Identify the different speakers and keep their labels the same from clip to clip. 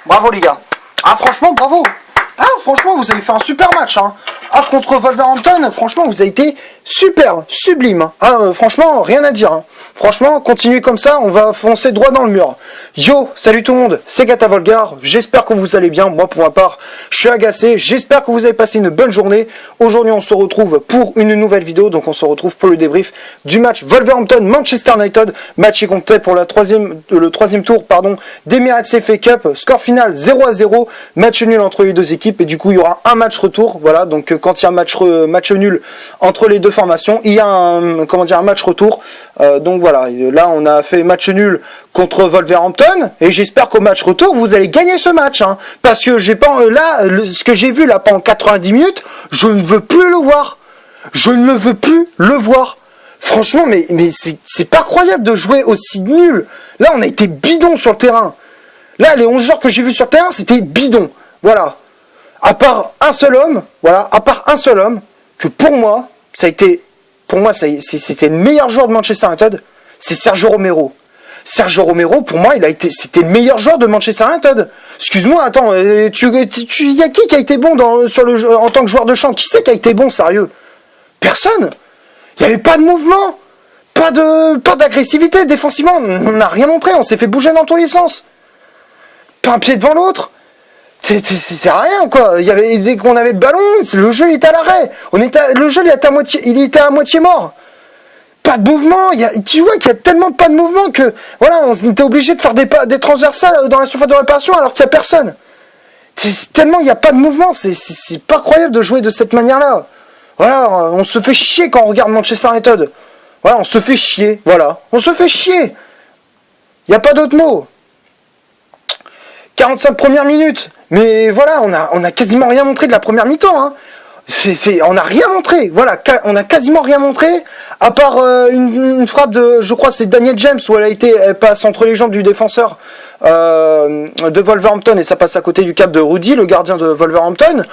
Speaker 1: Bravo les gars. Ah franchement, bravo. Ah franchement, vous avez fait un super match. Hein. Ah contre Wolverhampton, franchement, vous avez été super, sublime. Ah franchement, rien à dire. Hein. Franchement, continuez comme ça, on va foncer droit dans le mur. Yo, salut tout le monde, c'est Gata Volgar. J'espère que vous allez bien. Moi, pour ma part, je suis agacé. J'espère que vous avez passé une bonne journée. Aujourd'hui, on se retrouve pour une nouvelle vidéo. Donc, on se retrouve pour le débrief du match Wolverhampton-Manchester United. Match qui comptait pour le troisième tour d'Emirates FA Cup. Score final 0-0. Match nul entre les deux équipes. Et du coup, il y aura un match retour. Voilà, donc quand il y a un match nul entre les deux formations, il y a un match retour. Donc voilà, là on a fait match nul contre Wolverhampton et j'espère qu'au match retour vous allez gagner ce match, hein, parce que j'ai pas ce que j'ai vu là pendant 90 minutes, je ne veux plus le voir. Je ne veux plus le voir. Franchement, mais c'est pas croyable de jouer aussi nul. Là, on a été bidon sur le terrain. Là, les 11 joueurs que j'ai vus sur le terrain, c'était bidon. Voilà. À part un seul homme, que pour moi, c'était le meilleur joueur de Manchester United, c'est Sergio Romero. Sergio Romero, pour moi, c'était le meilleur joueur de Manchester United. Excuse-moi, attends, y a qui a été bon en tant que joueur de champ? Qui c'est qui a été bon, sérieux? Personne. Il n'y avait pas de mouvement, pas d'agressivité défensivement. On n'a rien montré, on s'est fait bouger dans tous les sens. Pas un pied devant l'autre. C'était rien, quoi. Dès qu'on avait le ballon, le jeu il était à l'arrêt. Le jeu il était à moitié mort. Pas de mouvement. Tu vois qu'il y a tellement pas de mouvement que voilà, on était obligé de faire des transversales dans la surface de réparation alors qu'il n'y a personne. Tellement il n'y a pas de mouvement, c'est pas croyable de jouer de cette manière-là. Voilà, on se fait chier quand on regarde Manchester United. Voilà, on se fait chier. Voilà, on se fait chier. Il n'y a pas d'autre mot. 45 premières minutes. Mais voilà, on a quasiment rien montré de la première mi-temps. Hein. On n'a rien montré. Voilà, on a quasiment rien montré. À part une frappe de, je crois, c'est Daniel James où elle passe entre les jambes du défenseur de Wolverhampton et ça passe à côté du cap de Rudy, le gardien de Wolverhampton.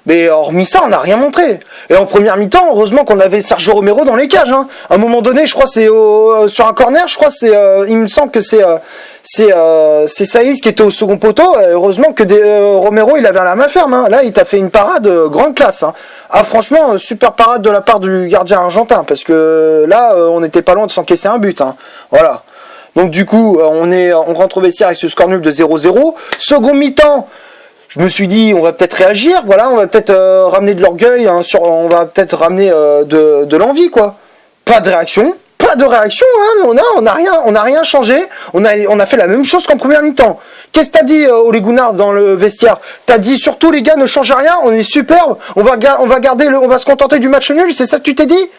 Speaker 1: Mais hormis ça, on n'a rien montré. Et en première mi-temps, heureusement qu'on avait Sergio Romero dans les cages. Hein. À un moment donné, je crois c'est sur un corner, il me semble que c'est Saïs qui était au second poteau. Heureusement que Romero il avait la main ferme. Hein. Là, il t'a fait une parade grande classe. Hein. Ah franchement, super parade de la part du gardien argentin parce que là, on n'était pas loin de s'encaisser un but. Hein. Voilà. Donc du coup, on rentre au vestiaire avec ce score nul de 0-0. Second mi-temps. Je me suis dit, on va peut-être réagir, voilà, on va peut-être ramener de l'orgueil, hein, on va peut-être ramener de l'envie, quoi. Pas de réaction, hein, on n'a rien changé, on a fait la même chose qu'en première mi-temps. Qu'est-ce que t'as dit, Ole Gunnar, dans le vestiaire? T'as dit, surtout les gars, ne changez rien, on est superbe, on va se contenter du match nul, c'est ça que tu t'es dit?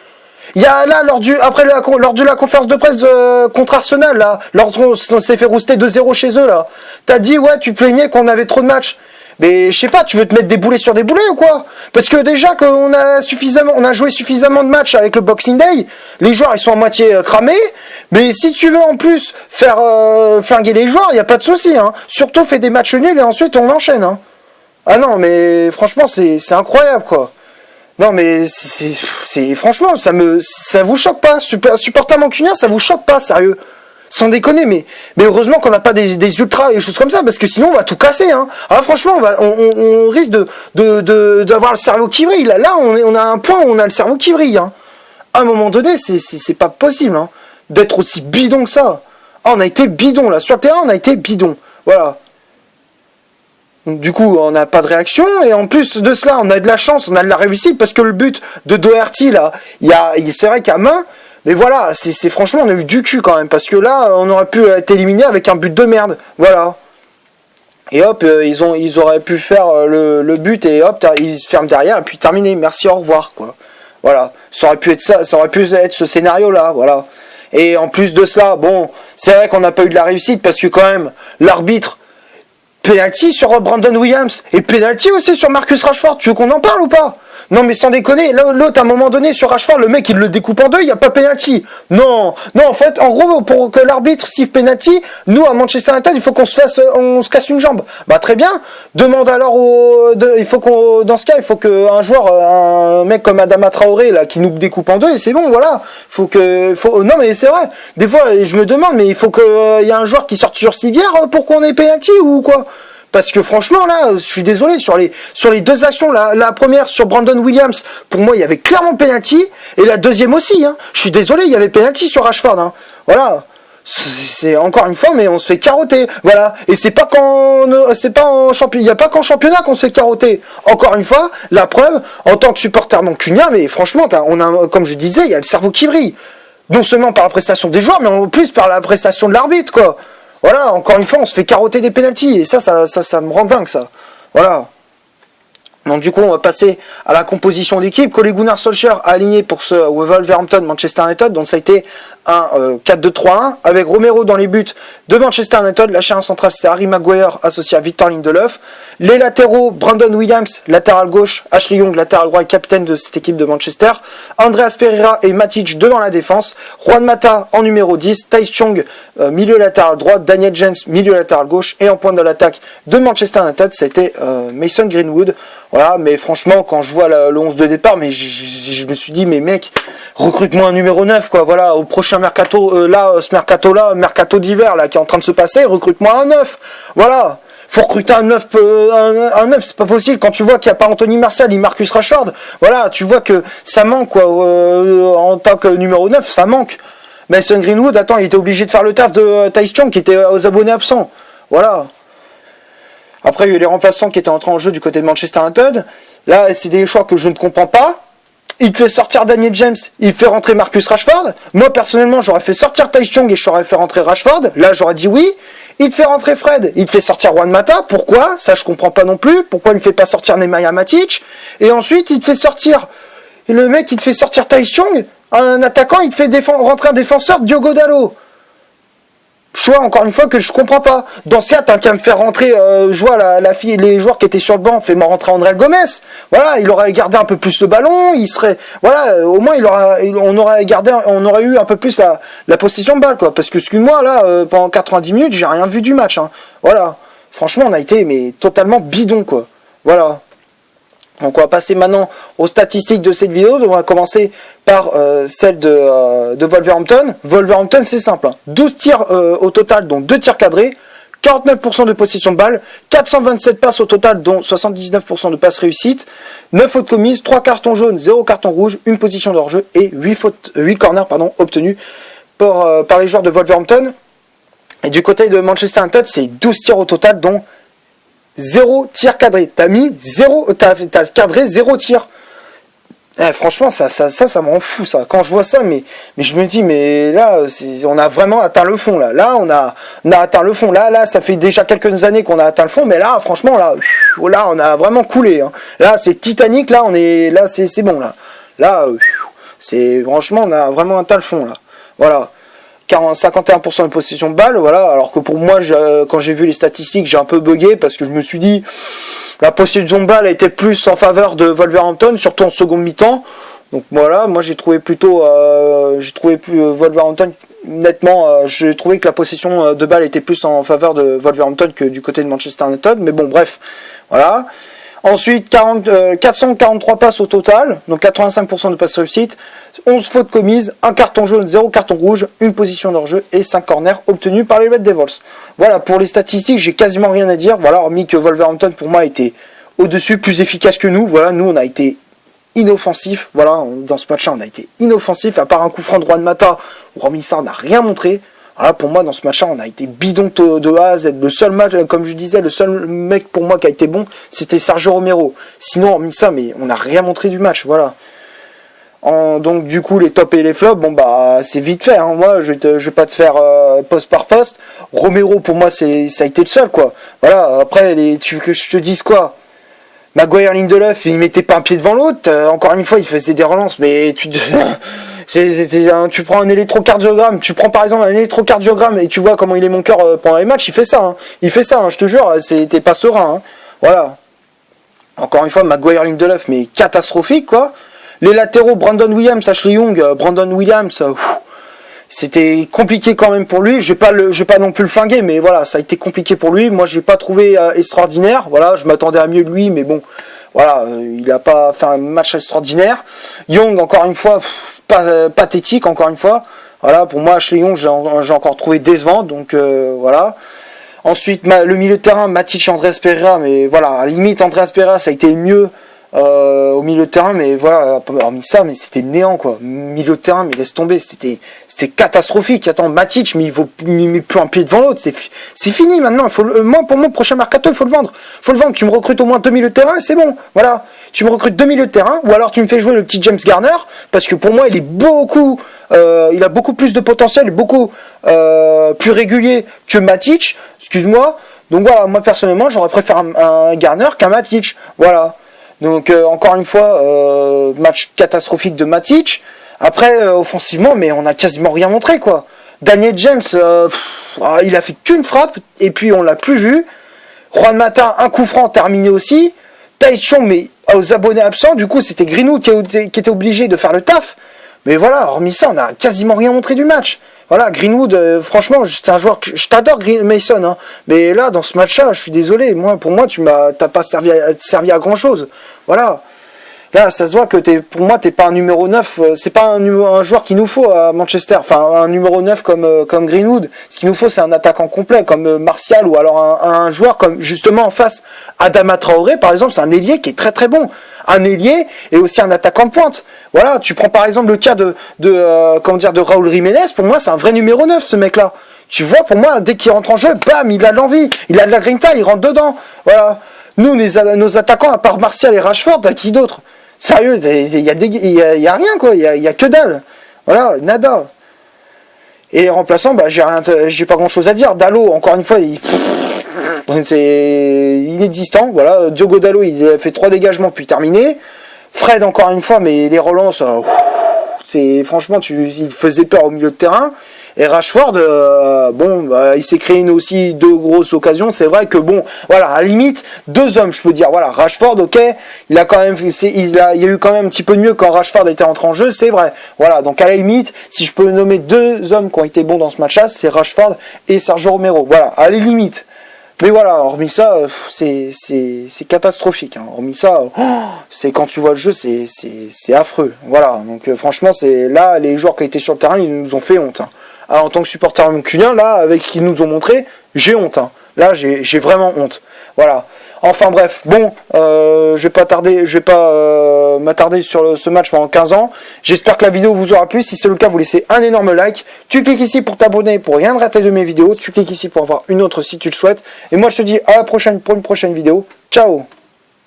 Speaker 1: Il y a là, lors de la conférence de presse contre Arsenal, là, lorsqu'on s'est fait rouster 2-0 chez eux, là, t'as dit, ouais, tu plaignais qu'on avait trop de matchs. Mais je sais pas, tu veux te mettre des boulets sur des boulets ou quoi? Parce que déjà qu'on a joué suffisamment de matchs avec le Boxing Day, les joueurs ils sont à moitié cramés, mais si tu veux en plus faire flinguer les joueurs, il y a pas de souci, hein. Surtout fais des matchs nuls et ensuite on enchaîne, hein. Ah non, mais franchement c'est incroyable, quoi. Non mais franchement ça vous choque pas, supporter mancunien, ça vous choque pas, sérieux? Sans déconner, mais heureusement qu'on n'a pas des ultras et des choses comme ça, parce que sinon on va tout casser, hein. Alors franchement, on risque d'avoir le cerveau qui vrille. Là, on a un point où on a le cerveau qui vrille, hein. À un moment donné, c'est pas possible, hein, d'être aussi bidon que ça. Ah, on a été bidon, là. Sur le terrain, on a été bidon. Voilà. Donc, du coup, on n'a pas de réaction, et en plus de cela, on a de la chance, on a de la réussite, parce que le but de Doherty, là, c'est vrai qu'à main, mais voilà, c'est franchement, on a eu du cul quand même, parce que là, on aurait pu être éliminé avec un but de merde, voilà. Et hop, ils auraient pu faire le but, et hop, ils se ferment derrière, et puis terminé, merci, au revoir, quoi. Voilà, ça aurait pu être ça, ça aurait pu être ce scénario-là, voilà. Et en plus de cela, bon, c'est vrai qu'on n'a pas eu de la réussite, parce que quand même, l'arbitre, penalty sur Brandon Williams, et penalty aussi sur Marcus Rashford, tu veux qu'on en parle ou pas? Non mais sans déconner, l'autre à un moment donné sur Rashford, le mec il le découpe en deux, il n'y a pas penalty. Non, en fait, en gros, pour que l'arbitre siffle penalty, nous à Manchester United, il faut qu'on se casse une jambe. Bah très bien, demande alors dans ce cas, il faut qu'un joueur, un mec comme Adama Traoré là, qui nous découpe en deux, et c'est bon, voilà. Non mais c'est vrai, des fois je me demande, mais il faut qu'il y ait un joueur qui sorte sur civière pour qu'on ait penalty ou quoi? parce que franchement là, je suis désolé sur les deux actions, la première sur Brandon Williams, pour moi il y avait clairement penalty, et la deuxième aussi, hein. Je suis désolé, il y avait penalty sur Rashford, hein. Voilà. C'est encore une fois, mais on se fait carotter, voilà. Et c'est pas en championnat, il y a pas qu'en championnat qu'on se fait carotter. Encore une fois, la preuve, en tant que supporter mancunien, mais franchement, comme je disais, il y a le cerveau qui brille. Non seulement par la prestation des joueurs, mais en plus par la prestation de l'arbitre, quoi. Voilà, encore une fois, on se fait carotter des pénaltys, et ça me rend dingue, ça. Voilà. Donc du coup, on va passer à la composition d'équipe. Ole Gunnar Solskjaer a aligné pour ce Wolverhampton Manchester United, donc ça a été un 4-2-3-1 avec Romero dans les buts de Manchester United. La charnière centrale, c'était Harry Maguire associé à Victor Lindelof. Les latéraux, Brandon Williams, latéral gauche, Ashley Young, latéral droit et capitaine de cette équipe de Manchester. Andreas Pereira et Matic devant la défense. Juan Mata en numéro 10. Tae Chong, milieu latéral droit. Daniel James, milieu latéral gauche. Et en pointe de l'attaque de Manchester United, c'était Mason Greenwood. Voilà, mais franchement, quand je vois le 11 de départ, mais je me suis dit, mais mec, recrute-moi un numéro 9, quoi. Voilà, au prochain mercato, mercato d'hiver, là, qui est en train de se passer, recrute-moi un 9. Voilà. Faut recruter un 9, c'est pas possible. Quand tu vois qu'il n'y a pas Anthony Martial ni Marcus Rashford, voilà, tu vois que ça manque, quoi. En tant que numéro 9, ça manque. Mason Greenwood, attends, il était obligé de faire le taf de Tae Chong, qui était aux abonnés absents. Voilà. Après, il y a eu les remplaçants qui étaient entrés en jeu du côté de Manchester United. Là, c'est des choix que je ne comprends pas. Il te fait sortir Daniel James, il fait rentrer Marcus Rashford. Moi, personnellement, j'aurais fait sortir Tae Chong et j'aurais fait rentrer Rashford. Là, j'aurais dit oui. Il te fait rentrer Fred, il te fait sortir Juan Mata. Pourquoi? Ça, je comprends pas non plus. Pourquoi il ne fait pas sortir Nemanja Matic? Et ensuite, il te fait sortir... Le mec, il te fait sortir Tae Chong. Un attaquant, il te fait rentrer un défenseur, Diogo Dalot. Choix, encore une fois, que je comprends pas. Dans ce cas, t'as qu'à me faire rentrer, je vois les joueurs qui étaient sur le banc, fais-moi rentrer André Gomes. Voilà, il aurait gardé un peu plus le ballon, il serait, voilà, au moins on aurait eu un peu plus la possession de balle, quoi. Parce que, excuse-moi, là, pendant 90 minutes, j'ai rien vu du match, hein. Voilà. Franchement, on a été, mais totalement bidon, quoi. Voilà. Donc on va passer maintenant aux statistiques de cette vidéo. Donc on va commencer par celle de Wolverhampton. Wolverhampton, c'est simple, hein. 12 tirs au total, dont 2 tirs cadrés, 49% de possession de balle, 427 passes au total, dont 79% de passes réussites, 9 fautes commises, 3 cartons jaunes, 0 carton rouge, une position de hors-jeu et 8 corners obtenus par les joueurs de Wolverhampton. Et du côté de Manchester United, c'est 12 tirs au total, dont 0 tir cadré. T'as cadré 0 tir. Franchement, ça me rend fou, ça. Quand je vois ça, mais je me dis, mais là, on a vraiment atteint le fond, là. Là, on a atteint le fond. Là, ça fait déjà quelques années qu'on a atteint le fond, mais là, franchement, là, on a vraiment coulé, hein. Là, c'est Titanic, là, c'est bon, là. Là, franchement, on a vraiment atteint le fond, là. Voilà. 51% de possession de balle, voilà, alors que pour moi, quand j'ai vu les statistiques, j'ai un peu bugué parce que je me suis dit, la possession de balle était plus en faveur de Wolverhampton, surtout en seconde mi-temps. Donc voilà, moi j'ai trouvé Wolverhampton, nettement, j'ai trouvé que la possession de balle était plus en faveur de Wolverhampton que du côté de Manchester United, mais bon, bref, voilà. Ensuite, 443 passes au total, donc 85% de passes réussites, 11 fautes commises, 1 carton jaune, 0 carton rouge, une position d'hors-jeu et 5 corners obtenus par les Red Devils. Voilà, pour les statistiques, j'ai quasiment rien à dire. Voilà, hormis que Wolverhampton, pour moi, était au-dessus, plus efficace que nous. Voilà, nous, on a été inoffensifs. Voilà, dans ce match-là, on a été inoffensifs. À part un coup franc de Juan Mata, hormis ça, on n'a rien montré. Voilà, pour moi, dans ce match-là, on a été bidon de A à Z. Le seul match, comme je disais, le seul mec pour moi qui a été bon, c'était Sergio Romero. Sinon, hormis ça, mais on n'a rien montré du match. Voilà. Donc, du coup, les tops et les flops, bon, bah, c'est vite fait, hein. Moi, je vais pas te faire poste par poste. Romero, pour moi, ça a été le seul, quoi. Voilà. Après, tu veux que je te dise quoi? Maguire, Lindelof, il mettait pas un pied devant l'autre. Encore une fois, il faisait des relances, mais tu prends un électrocardiogramme, tu prends par exemple un électrocardiogramme et tu vois comment il est mon cœur pendant les matchs, il fait ça, hein. Il fait ça, hein, je te jure, t'es pas serein, hein. Voilà. Encore une fois, Maguire, Lindelof, mais catastrophique, quoi. Les latéraux, Brandon Williams, Ashley Young, Brandon Williams, c'était compliqué quand même pour lui. Je vais pas non plus le flinguer, mais voilà, ça a été compliqué pour lui. Moi, je l'ai pas trouvé extraordinaire. Voilà, je m'attendais à mieux de lui, mais bon, voilà, il a pas fait un match extraordinaire. Young, encore une fois, pathétique, encore une fois. Voilà, pour moi, Ashley Young, j'ai encore trouvé décevant, donc voilà. Ensuite, le milieu de terrain, Matic et Andreas Pereira, mais voilà, à la limite, Andreas Pereira, ça a été mieux au milieu de terrain, mais voilà, hormis ça, mais c'était néant, quoi. Milieu de terrain, mais laisse tomber, c'était catastrophique. Attends, Matic, mais il met plus un pied devant l'autre, c'est fini maintenant. Moi, pour mon prochain mercato, il faut le vendre. Tu me recrutes au moins 2 milieux de terrain, c'est bon, voilà. Tu me recrutes 2 milieux de terrain, ou alors tu me fais jouer le petit James Garner, parce que pour moi, il a beaucoup plus de potentiel, beaucoup plus régulier que Matic, excuse-moi. Donc voilà, moi personnellement, j'aurais préféré un Garner qu'un Matic, voilà. Donc encore une fois, match catastrophique de Matic. Après, offensivement, mais on a quasiment rien montré, quoi. Daniel James, il a fait qu'une frappe, et puis on l'a plus vu. Juan Mata, un coup franc terminé aussi. Taichung, mais aux abonnés absents, du coup c'était Greenwood qui était obligé de faire le taf. Mais voilà, hormis ça, on a quasiment rien montré du match. Voilà, Greenwood, franchement, c'est un joueur que je t'adore, Mason, hein, mais là, dans ce match-là, je suis désolé. Pour moi, t'as pas servi à grand chose. Voilà. Là, ça se voit que pour moi, t'es pas un numéro 9. C'est pas un joueur qu'il nous faut à Manchester. Enfin, un numéro 9 comme Greenwood. Ce qu'il nous faut, c'est un attaquant complet comme Martial, ou alors un joueur comme, justement, en face, Adama Traoré, par exemple, c'est un ailier qui est très très bon. Un ailier et aussi un attaquant de pointe. Voilà, tu prends par exemple le cas de Raúl Jiménez, pour moi, c'est un vrai numéro 9, ce mec-là. Tu vois, pour moi, dès qu'il rentre en jeu, bam, il a de l'envie, il a de la grinta, il rentre dedans. Voilà. Nous, nos attaquants, à part Martial et Rashford, t'as qui d'autre? Sérieux, il y a rien, quoi, il y a que dalle. Voilà, nada. Et les remplaçants, j'ai pas grand chose à dire. Dalot, encore une fois, c'est inexistant. Voilà, Diogo Dalot, il a fait 3 dégagements puis terminé. Fred, encore une fois, mais les relances, franchement, il faisait peur au milieu de terrain. Et Rashford, il s'est créé aussi 2 grosses occasions. C'est vrai que voilà, à la limite, 2 hommes, je peux dire. Voilà, Rashford, ok, il y a eu quand même un petit peu mieux quand Rashford était entré en jeu, c'est vrai. Voilà, donc à la limite, si je peux nommer 2 hommes qui ont été bons dans ce match-là, c'est Rashford et Sergio Romero. Voilà, à la limite. Mais voilà, hormis ça, c'est catastrophique. Hein. Hormis ça, c'est quand tu vois le jeu, c'est affreux. Voilà, donc franchement, c'est là les joueurs qui étaient sur le terrain, ils nous ont fait honte. Hein. Alors, en tant que supporter mancunien, là, avec ce qu'ils nous ont montré, j'ai honte. Hein. Là, j'ai vraiment honte. Voilà. Enfin bref, je vais pas m'attarder sur ce match pendant 15 ans. J'espère que la vidéo vous aura plu. Si c'est le cas, vous laissez un énorme like. Tu cliques ici pour t'abonner, pour rien rater de mes vidéos. Tu cliques ici pour avoir une autre si tu le souhaites. Et moi, je te dis à la prochaine pour une prochaine vidéo. Ciao!